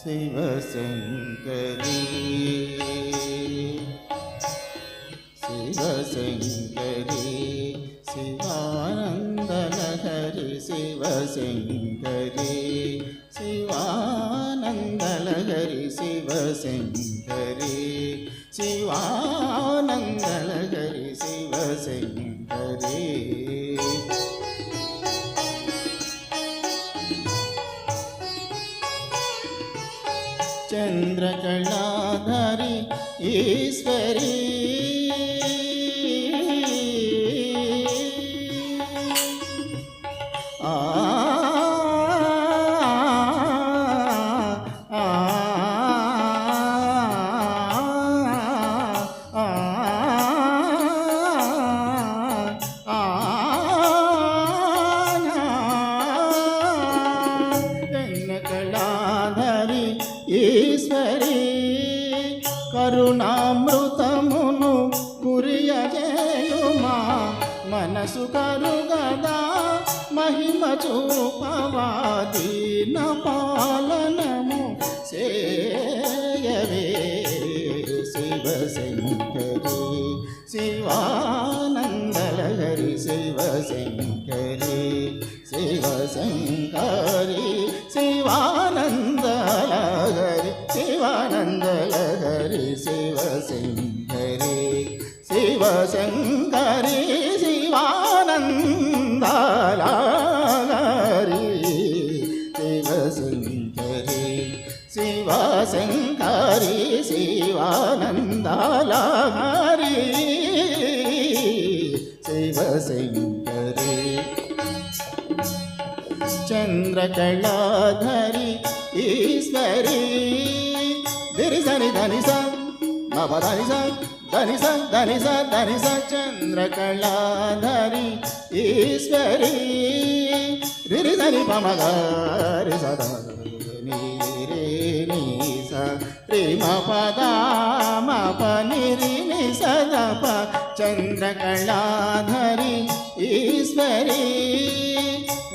శివశంకరీ శివశంకరీ శివానందలహరి శివశంకరీ శివానందలహరి శివశంకరీ శివానందలహరి శివశంకరీ చంద్రకళాధరి ఈశ్వరీ ఈశ్వరీ కరుణామృతమును కురియజేయుమా మనసు కరుగదా మహిమ చూపవా దీన పాలనము చేయవే శివశంకరీ శివానందలహరి శివశంకరీ శివశంకరీ శివానందలహరి శివానందలహరి శివశంకరీ శివశంకరీ శివానందలహరి శివశంకరీ శివశంకరీ శివానందలహరి శివశంకరీ చంద్రకళాధరి ఈశ్వరీ దిరిసని ధనిస మపధనిస ధనిస ధనిస ధనిస చంద్రకళాధరి ఈశ్వరీ రిరిసని పమగారి సదా నీరే నీస ప్రేమ పదా మప నిరిని సదప చంద్రకళాధరి ఈశ్వరీ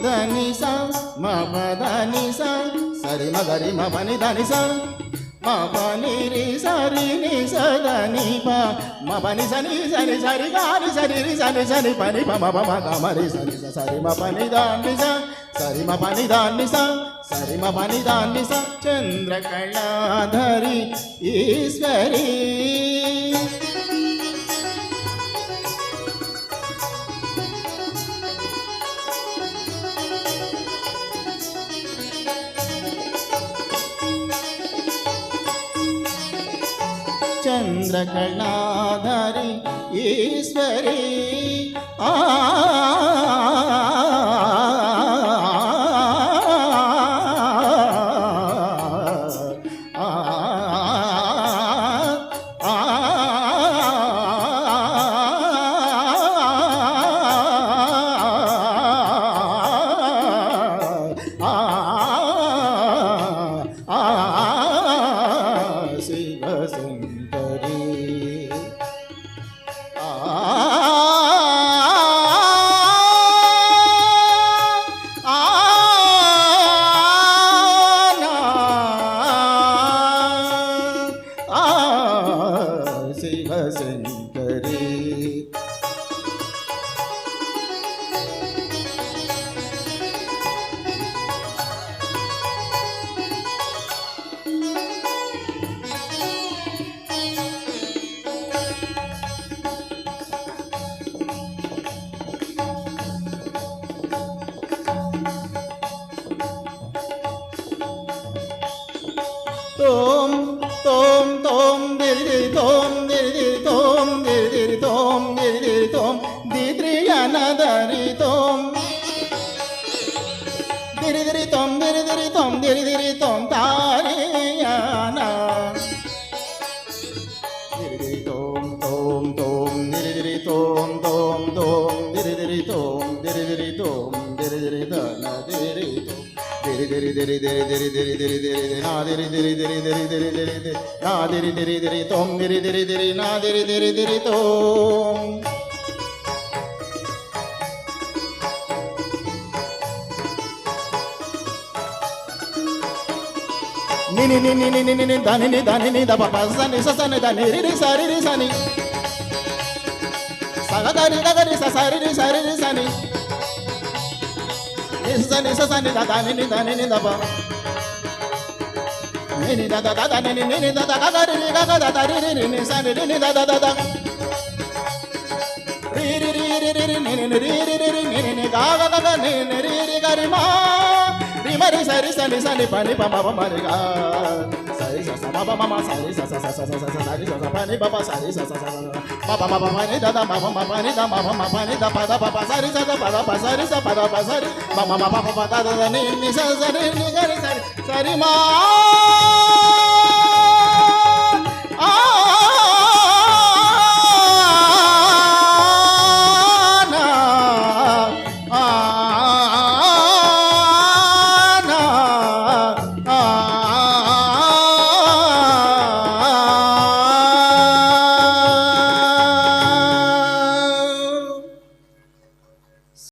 ధనిస మప ధనిస సరి మగరి మపని ధనిస మపని రి సరి ని సదని ప మపని సని సరి సరి గారి సరి రి సరి సరి పని ప మప మగమరి సరి సరి మపని దాని స సరి మపని దాని స సరి మపని దాని స చంద్రకళాధరి ఈశ్వరీ చంద్రకళాధరి ఈశ్వరీ శివశంకరీ శివశంకరీ తోం తోం తోం దిరి తోం దిరి తోం దిరి తోం దిరి తోం దిద్రియనదరి తోం దిరి తోం దిరి తోం దిరి తోం తారియనా దిరి తోం తోం తోం దిరి తోం తోం తోం దిరి తోం దిరి తోం దిరి దన దిరి తోం దిరి దిరి దిరి దిరి దిరి దిరి దిరి దిరి నా దిరి దిరి దిరి దిరి దిరి దిరి దిరి నా దిరి దిరి దిరి తోం దిరి దిరి దిరి నా దిరి దిరి దిరి తోం ని ని ని ని ని ని ని ని దని ని దని ని ద ప ప స ని స స ని ద ని రి రి స రి రి స ని స గ గ రి గ గ రి స స రి రి స రి రి స ని ని స ని ద ద ని ని ద ని ని ద ప ని ని ద ద ద ద ని ని ని ని ద ద గ గ రి రి గ గ ద ద రి రి రి ని స ని రి ని ద ద ద ద రి రి రి రి రి రి ని ని ని రి రి రి రి ని ని ని గ గ గ గ ని ని రి రి గ రి మా రి మ రి స రి స ని స ని ప ని ప మ ప మ రి గ స రి స స మ ప మ మ స రి స స స స స స స రి స స ప ని ప ప స రి స స స మ ప మ ప మ ని ద ద మ ప మ ప ని ద మ ప మ ప ని ద ప ద ప ప స రి స ద ప ద ప స రి స ప ద ప స రి మ మ మ ప ప ప ద ద ని ని స స రి ని గ రి స రి స రి మా